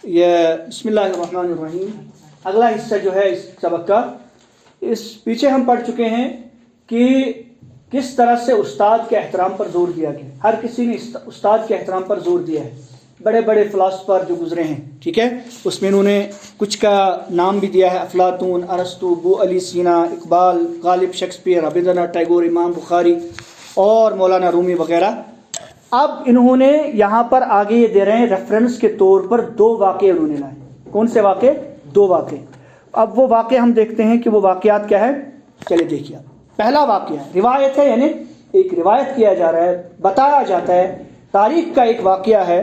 یہ بسم اللہ الرحمن الرحیم اگلا حصہ جو ہے اس سبق کا، اس پیچھے ہم پڑھ چکے ہیں کہ کس طرح سے استاد کے احترام پر زور دیا گیا. ہر کسی نے استاد کے احترام پر زور دیا ہے. بڑے بڑے فلاسفر جو گزرے ہیں، ٹھیک ہے، اس میں انہوں نے کچھ کا نام بھی دیا ہے: افلاطون، ارسطو، ابو علی سینا، اقبال، غالب شیکسپیئر، رابندرناتھ ٹیگور، امام بخاری اور مولانا رومی وغیرہ. اب انہوں نے یہاں پر آگے یہ دے رہے ہیں ریفرنس کے طور پر 2 واقعے انہوں نے لائے. کون سے واقعے؟ 2 واقعے. اب وہ واقعے ہم دیکھتے ہیں کہ وہ واقعات کیا ہے. چلے دیکھیے. پہلا واقعہ روایت ہے، یعنی ایک روایت کیا جا رہا ہے، بتایا جاتا ہے، تاریخ کا ایک واقعہ ہے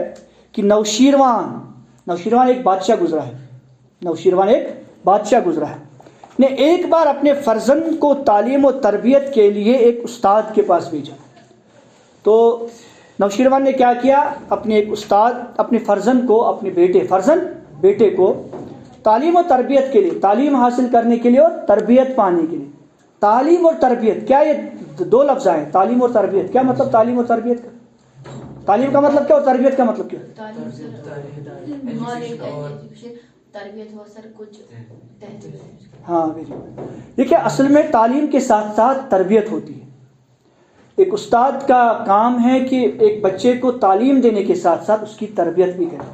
کہ نوشیروان ایک بادشاہ گزرا ہے. نوشیروان ایک بادشاہ گزرا ہے نے ایک بار اپنے فرزند کو تعلیم و تربیت کے لیے ایک استاد کے پاس بھیجا. تو نوشیروان نے کیا کیا؟ اپنے ایک استاد، اپنے فرزند کو، اپنے بیٹے کو تعلیم و تربیت کے لیے، تعلیم حاصل کرنے کے لیے اور تربیت پانے کے لیے. تعلیم اور تربیت کیا، یہ 2 لفظ ہیں. تعلیم اور تربیت کیا مطلب؟ تعلیم اور تربیت کا تعلیم کا مطلب کیا اور تربیت کا مطلب کیا؟ ہاں دیکھیے، اصل میں تعلیم کے ساتھ ساتھ تربیت ہوتی ہے. ایک استاد کا کام ہے کہ ایک بچے کو تعلیم دینے کے ساتھ ساتھ اس کی تربیت بھی کرے.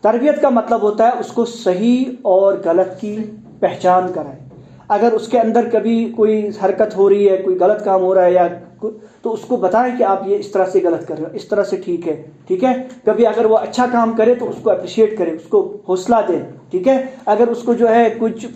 تربیت کا مطلب ہوتا ہے اس کو صحیح اور غلط کی پہچان کرائے. اگر اس کے اندر کبھی کوئی حرکت ہو رہی ہے، کوئی غلط کام ہو رہا ہے، یا تو اس کو بتائیں کہ آپ یہ اس طرح سے غلط کر رہے ہو، اس طرح سے ٹھیک ہے. کبھی اگر وہ اچھا کام کرے تو اس کو اپریشیٹ کرے، اس کو حوصلہ دے. ٹھیک ہے. اگر اس کو جو ہے کچھ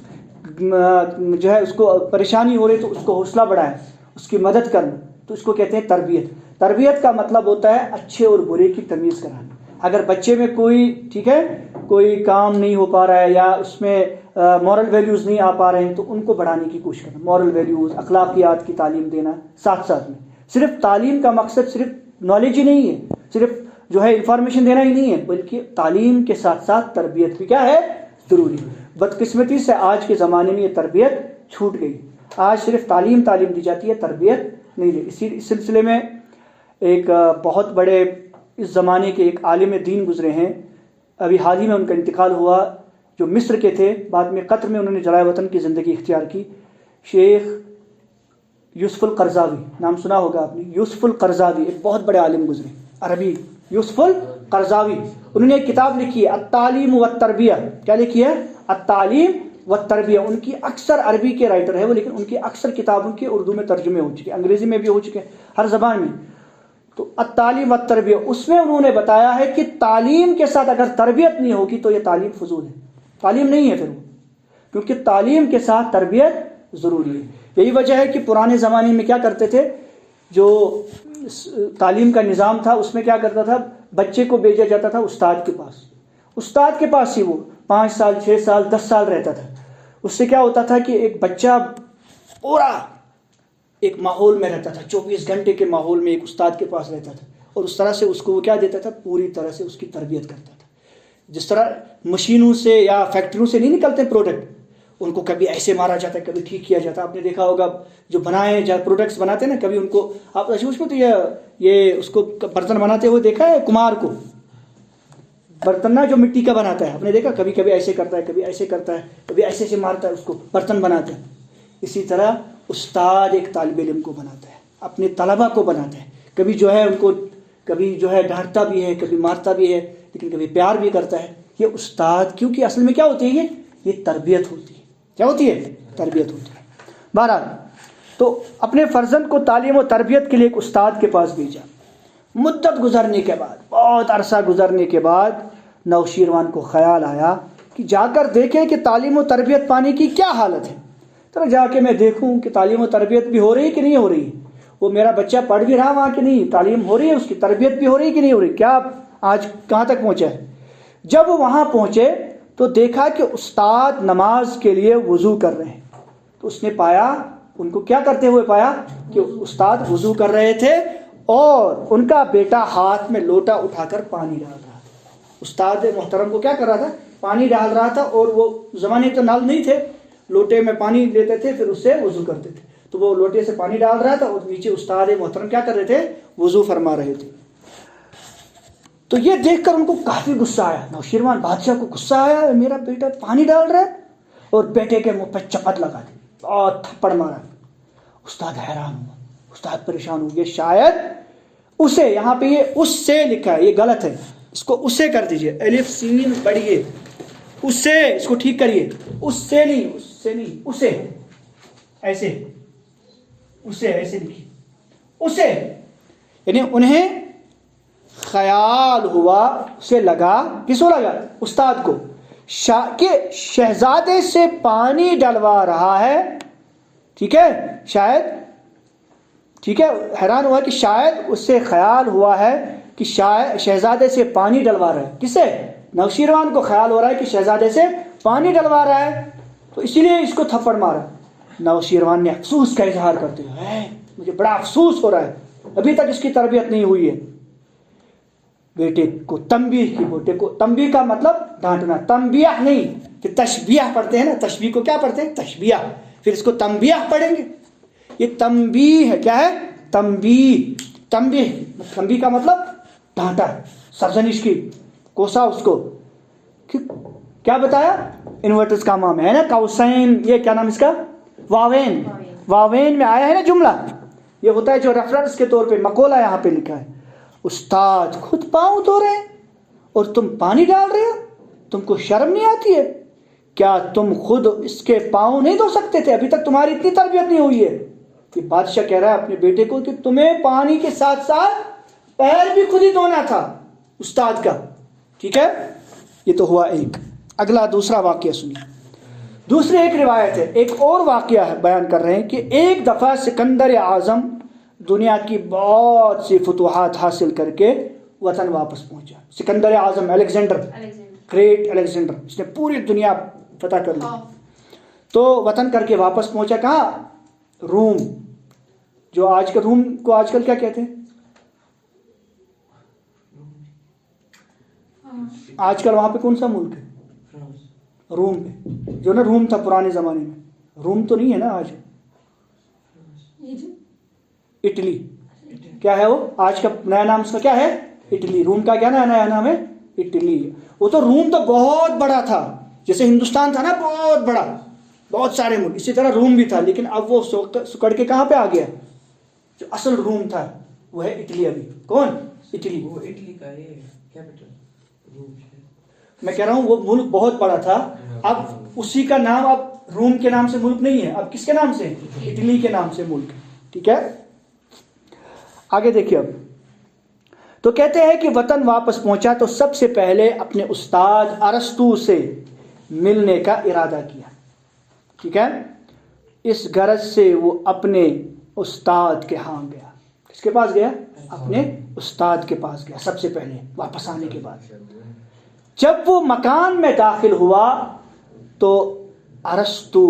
جو ہے اس کو پریشانی ہو رہی تو اس کو حوصلہ بڑھائے، اس کی مدد کرنا. تو اس کو کہتے ہیں تربیت. تربیت کا مطلب ہوتا ہے اچھے اور برے کی تمیز کرانا. اگر بچے میں کوئی کام نہیں ہو پا رہا ہے، یا اس میں مورل ویلیوز نہیں آ پا رہے ہیں، تو ان کو بڑھانے کی کوشش کرنا. مورل ویلیوز، اخلاقیات کی تعلیم دینا. ساتھ ساتھ میں صرف تعلیم کا مقصد صرف نالج ہی نہیں ہے، صرف جو ہے انفارمیشن دینا ہی نہیں ہے، بلکہ تعلیم کے ساتھ ساتھ تربیت بھی کیا ہے؟ ضروری. بدقسمتی سے آج کے زمانے میں یہ تربیت چھوٹ گئی. آج صرف تعلیم دی جاتی ہے، تربیت نہیں دی. اسی سلسلے میں ایک بہت بڑے اس زمانے کے ایک عالم دین گزرے ہیں، ابھی حال ہی میں ان کا انتقال ہوا، جو مصر کے تھے، بعد میں قطر میں انہوں نے جلائے وطن کی زندگی اختیار کی. شیخ یوسف القرضاوی، نام سنا ہوگا آپ نے. یوسف القرضاوی ایک بہت بڑے عالم گزرے عربی. یوسف القرضاوی، انہوں نے ایک کتاب لکھی ہے التعلیم والتربیہ. کیا لکھی ہے؟ التعلیم والتربیہ. ان کی اکثر عربی کے رائٹر ہے وہ، لیکن ان کی اکثر کتابوں کے اردو میں ترجمے ہو چکے، انگریزی میں بھی ہو چکے، ہر زبان میں. تو التعلیم والتربیہ، اس میں انہوں نے بتایا ہے کہ تعلیم کے ساتھ اگر تربیت نہیں ہوگی تو یہ تعلیم فضول ہے، تعلیم نہیں ہے پھر وہ، کیونکہ تعلیم کے ساتھ تربیت ضروری ہے. یہی وجہ ہے کہ پرانے زمانے میں کیا کرتے تھے، جو تعلیم کا نظام تھا اس میں کیا کرتا تھا، بچے کو بھیجا جاتا تھا استاد کے پاس ہی وہ 5 سال 6 سال 10 سال رہتا تھا. اس سے کیا ہوتا تھا کہ ایک بچہ پورا ایک ماحول میں رہتا تھا، 24 گھنٹے کے ماحول میں ایک استاد کے پاس رہتا تھا، اور اس طرح سے اس کو وہ کیا دیتا تھا، پوری طرح سے اس کی تربیت کرتا تھا. جس طرح مشینوں سے یا فیکٹریوں سے نہیں نکلتے پروڈکٹ، ان کو کبھی ایسے مارا جاتا ہے، کبھی ٹھیک کیا جاتا ہے. آپ نے دیکھا ہوگا جو بنائے جا پروڈکٹس بناتے ہیں نا، کبھی ان کو آپ اس کو تو یہ اس کو برتن بناتے ہوئے دیکھا ہے، کمار کو برتن نا جو مٹی کا بناتا ہے، آپ نے دیکھا کبھی ایسے کرتا ہے، کبھی ایسے کرتا ہے، کبھی ایسے سے مارتا ہے، اس کو برتن بناتا ہے. اسی طرح استاد ایک طالب علم کو بناتا ہے، اپنے طلبہ کو بناتا ہے. کبھی جو ہے ان کو کبھی جو ہے ڈانٹتا بھی ہے، کبھی مارتا بھی ہے، لیکن کبھی پیار بھی کرتا ہے. یہ استاد، کیونکہ اصل میں کیا ہوتی ہے، یہ تربیت ہوتی ہے. کیا ہوتی ہے؟ تربیت ہوتی ہے. بہرحال تو اپنے فرزند کو تعلیم و تربیت کے لیے ایک استاد کے پاس بھیجا. مدت گزرنے کے بعد، بہت عرصہ گزرنے کے بعد، نوشیروان کو خیال آیا کہ جا کر دیکھیں کہ تعلیم و تربیت پانے کی کیا حالت ہے. تو جا کے میں دیکھوں کہ تعلیم و تربیت بھی ہو رہی کہ نہیں ہو رہی، وہ میرا بچہ پڑھ بھی رہا وہاں کہ نہیں، تعلیم ہو رہی ہے، اس کی تربیت بھی ہو رہی کہ نہیں ہو رہی، کیا آج کہاں تک پہنچا ہے. جب وہاں پہنچے تو دیکھا کہ استاد نماز کے لیے وضو کر رہے ہیں. تو اس نے پایا، ان کو کیا کرتے ہوئے پایا کہ استاد وضو کر رہے تھے اور ان کا بیٹا ہاتھ میں لوٹا اٹھا کر پانی ڈال رہا تھا. استاد محترم کو کیا کر رہا تھا، پانی ڈال رہا تھا. اور وہ زمانے تو نل نہیں تھے، لوٹے میں پانی لیتے تھے، پھر اس سے وضو کرتے تھے. تو وہ لوٹے سے پانی ڈال رہا تھا اور نیچے استاد محترم کیا کر رہے تھے، وضو فرما رہے تھے. تو یہ دیکھ کر ان کو کافی غصہ آیا، نوشیروان بادشاہ کو غصہ آیا، میرا بیٹا پانی ڈال رہا ہے، اور بیٹے کے منہ پہ چپت لگا دی اور تھپڑ مارا۔ استاد حیران ہوا، استاد پریشان ہو گیا، شاید اسے، یہاں پہ یہ اس سے لکھا ہے، یہ غلط ہے، اس کو اسے کر دیجئے، الف سین پڑھیے، اسے، اس کو ٹھیک کریے، اس سے نہیں، اسے، ایسے، اسے ایسے لکھیے، اسے، یعنی انہیں خیال ہوا، اسے لگا، کس کو لگا؟ استاد کو، کہ شہزادے سے پانی ڈلوا رہا ہے، ٹھیک ہے، شاید، ٹھیک ہے، حیران ہوا کہ شاید اس سے خیال ہوا ہے کہ شاید شہزادے سے پانی ڈلوا رہا ہے، کسے؟ نوشیروان کو خیال ہو رہا ہے کہ شہزادے سے پانی ڈلوا رہا ہے، تو اسی لیے اس کو تھپڑ مارا۔ نوشیروان نے افسوس کا اظہار کرتے ہوئے، مجھے بڑا افسوس ہو رہا ہے، ابھی تک اس کی تربیت نہیں ہوئی ہے۔ بیٹے کو تنبیہ کی، بیٹے کو تنبیہ کا مطلب ڈانٹنا، تنبیہ نہیں کہ تشبیہ پڑھتے ہیں نا، تشبیہ کو کیا پڑھتے ہیں؟ تشبیہ، پھر اس کو تنبیہ پڑھیں گے، یہ تنبیہ ہے، کیا ہے؟ تنبیہ، تنبیہ کا مطلب ڈانٹا، سرزنش کی، کوسا اس کو، کیا بتایا؟ انورٹرز کا مام ہے نا، قوسین، یہ کیا نام اس کا؟ واوین، واوین میں آیا ہے نا جملہ، یہ ہوتا ہے جو ریفرنس کے طور پہ مقولہ یہاں پہ لکھا ہے۔ استاد خود پاؤں دھو رہے ہیں اور تم پانی ڈال رہے ہو، تم کو شرم نہیں آتی ہے؟ کیا تم خود اس کے پاؤں نہیں دھو سکتے تھے؟ ابھی تک تمہاری اتنی تربیت نہیں ہوئی ہے۔ یہ بادشاہ کہہ رہا ہے اپنے بیٹے کو کہ تمہیں پانی کے ساتھ ساتھ پیر بھی خود ہی دھونا تھا استاد کا، ٹھیک ہے؟ یہ تو ہوا ایک۔ اگلا دوسرا واقعہ سنیے، دوسری ایک روایت ہے، ایک اور واقعہ ہے بیان کر رہے ہیں کہ ایک دفعہ سکندر اعظم دنیا کی بہت سی فتوحات حاصل کر کے وطن واپس پہنچا۔ سکندر اعظم، الیگزینڈر، گریٹ الیگزینڈر، اس نے پوری دنیا فتح کر لی، تو وطن کر کے واپس پہنچا کہاں؟ روم، جو آج کل روم کو آج کل کیا کہتے ہیں؟ آج کل وہاں پہ کون سا ملک ہے؟ روم پہ، جو نا روم تھا پرانے زمانے میں، روم تو نہیں ہے نا آج، اٹلی، کیا ہے وہ آج کا نیا نام اس کا کیا ہے؟ اٹلی۔ روم کا کیا نیا نام ہے؟ اٹلی۔ وہ تو روم تو بہت بڑا تھا، جیسے ہندوستان تھا نا بہت بڑا، بہت سارے ملک، اسی طرح روم بھی تھا، لیکن اب وہ سکڑ کے کہاں پہ آ گیا؟ جو اصل روم تھا وہ ہے اٹلی۔ ابھی کون؟ اٹلی۔ وہ اٹلی کا یہ کیپٹل روم ہے۔ میں کہہ رہا ہوں وہ ملک بہت بڑا تھا، اب اسی کا نام اب روم کے نام سے ملک نہیں ہے، اب کس کے نام سے؟ اٹلی کے نام سے ملک، ٹھیک ہے؟ آگے دیکھیے، اب تو کہتے ہیں کہ وطن واپس پہنچا تو سب سے پہلے اپنے استاد ارسطو سے ملنے کا ارادہ کیا، ٹھیک ہے؟ اس غرض سے وہ اپنے استاد کے ہاں گیا۔ کس کے پاس گیا؟ اپنے استاد کے پاس گیا سب سے پہلے واپس آنے کے بعد۔ جب وہ مکان میں داخل ہوا تو ارسطو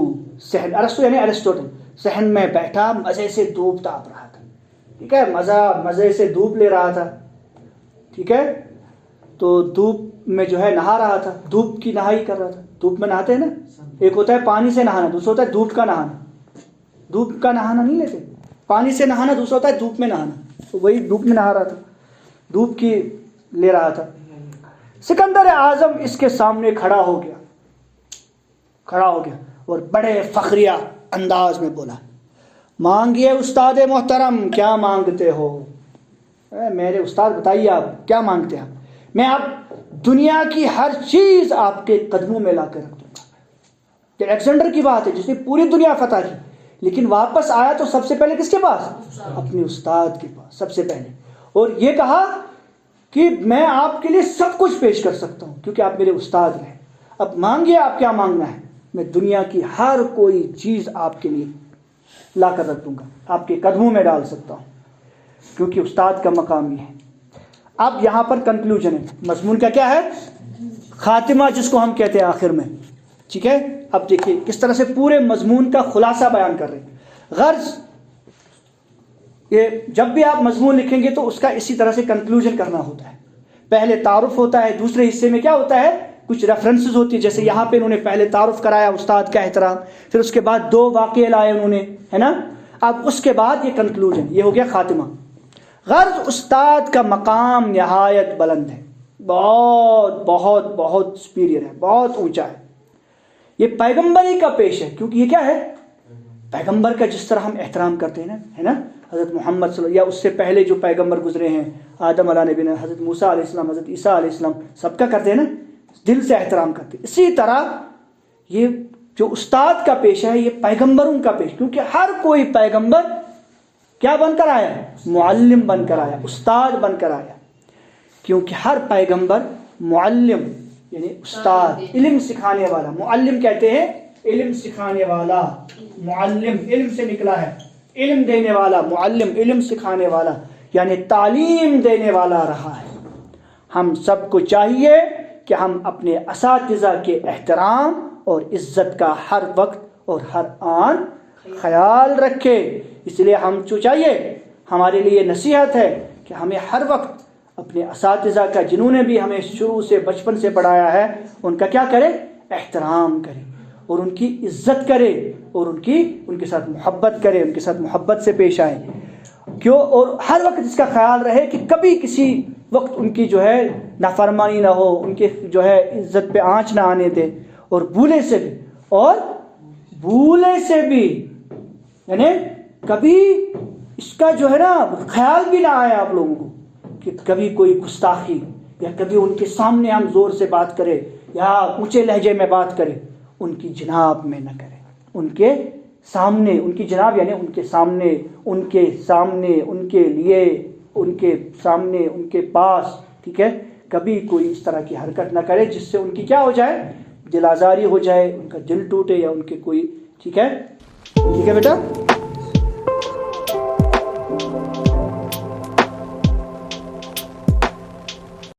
یعنی ارسطوٹل صحن میں بیٹھا، مزے سے دھوپ تاپ رہا تھا، ٹھیک ہے؟ مزے سے دھوپ لے رہا تھا، ٹھیک ہے؟ تو دھوپ میں جو ہے نہا رہا تھا، دھوپ کی نہائی کر رہا تھا۔ دھوپ میں نہاتے ہیں نا، ایک ہوتا ہے پانی سے نہانا، دوسرا ہوتا ہے دھوپ کا نہانا۔ دھوپ کا نہانا نہیں لیتے، پانی سے نہانا دوسرا ہوتا ہے دھوپ میں نہانا، تو وہی دھوپ میں نہا رہا تھا، دھوپ کی لے رہا تھا۔ سکندر اعظم اس کے سامنے کھڑا ہو گیا اور بڑے فخریہ انداز میں بولا، مانگیے استاد محترم، کیا مانگتے ہو؟ میرے استاد بتائیے آپ کیا مانگتے ہیں؟ میں اب دنیا کی ہر چیز آپ کے قدموں میں لا کے رکھ دوں گا۔ الیگزینڈر کی بات ہے جس نے پوری دنیا فتح کی، لیکن واپس آیا تو سب سے پہلے کس کے پاس؟ اپنے استاد کے پاس سب سے پہلے، اور یہ کہا کہ میں آپ کے لیے سب کچھ پیش کر سکتا ہوں کیونکہ آپ میرے استاد ہیں۔ اب مانگیے آپ کیا مانگنا ہے، میں دنیا کی ہر کوئی چیز آپ کے لیے لا کر رکھ دوں گا، آپ کے قدموں میں ڈال سکتا ہوں، کیونکہ استاد کا مقام یہ ہے۔ اب یہاں پر کنکلوژن ہے، مضمون کا کیا ہے؟ خاتمہ، جس کو ہم کہتے ہیں آخر میں، ٹھیک ہے؟ اب دیکھیے کس طرح سے پورے مضمون کا خلاصہ بیان کر رہے ہیں۔ غرض یہ جب بھی آپ مضمون لکھیں گے تو اس کا اسی طرح سے کنکلوژن کرنا ہوتا ہے۔ پہلے تعارف ہوتا ہے، دوسرے حصے میں کیا ہوتا ہے؟ کچھ ریفرنسز ہوتی ہے، جیسے یہاں پہ انہوں نے پہلے تعارف کرایا، استاد کا احترام، پھر اس کے بعد 2 واقعے لائے انہوں نے، ہے نا؟ اب اس کے بعد یہ کنکلوژن، یہ ہو گیا خاتمہ۔ غرض استاد کا مقام نہایت بلند ہے، بہت بہت بہت سپیریئر ہے، بہت اونچا ہے. یہ پیغمبری کا پیش ہے، کیونکہ یہ کیا ہے؟ پیغمبر کا جس طرح ہم احترام کرتے ہیں نا، ہے نا، حضرت محمد صلی اللہ یا اس سے پہلے جو پیغمبر گزرے ہیں، آدم علیہ نبی نے، حضرت موسیٰ علیہ السلام، حضرت عیسیٰ علیہ السلام، سب کا کرتے ہیں نا، دل سے احترام کرتے ہیں. اسی طرح یہ جو استاد کا پیشہ ہے، یہ پیغمبروں کا پیش، کیونکہ ہر کوئی پیغمبر کیا بن کر آیا؟ معلم بن کر آیا، استاد بن کر آیا. کیونکہ ہر پیغمبر معلم یعنی استاد، علم سکھانے والا، معلم کہتے ہیں علم سکھانے والا، معلم علم سے نکلا ہے، علم دینے والا، معلم علم سکھانے والا یعنی تعلیم دینے والا رہا ہے. ہم سب کو چاہیے کہ ہم اپنے اساتذہ کے احترام اور عزت کا ہر وقت اور ہر آن خیال رکھے. اس لیے ہم کو چاہیے، ہمارے لیے نصیحت ہے کہ ہمیں ہر وقت اپنے اساتذہ کا، جنہوں نے بھی ہمیں شروع سے بچپن سے پڑھایا ہے، ان کا کیا کرے؟ احترام کرے اور ان کی عزت کرے اور ان کے ساتھ محبت کرے، ان کے ساتھ محبت سے پیش آئے. کیوں؟ اور ہر وقت اس کا خیال رہے کہ کبھی کسی وقت ان کی جو ہے نافرمانی نہ ہو، ان کے جو ہے عزت پہ آنچ نہ آنے دے. اور بھولے سے بھی یعنی کبھی اس کا جو ہے نا خیال بھی نہ آئے آپ لوگوں کو کہ کبھی کوئی گستاخی یا کبھی ان کے سامنے ہم زور سے بات کرے یا اونچے لہجے میں بات کرے، ان کی جناب میں نہ کرے. ان کے سامنے، ان کی جناب یعنی ان کے سامنے، ان کے سامنے، ان کے لیے، ان کے سامنے، ان کے پاس، ٹھیک ہے، کبھی کوئی اس طرح کی حرکت نہ کرے جس سے ان کی کیا ہو جائے؟ دل آزاری ہو جائے، ان کا دل ٹوٹے یا ان کے کوئی، ٹھیک ہے بیٹا.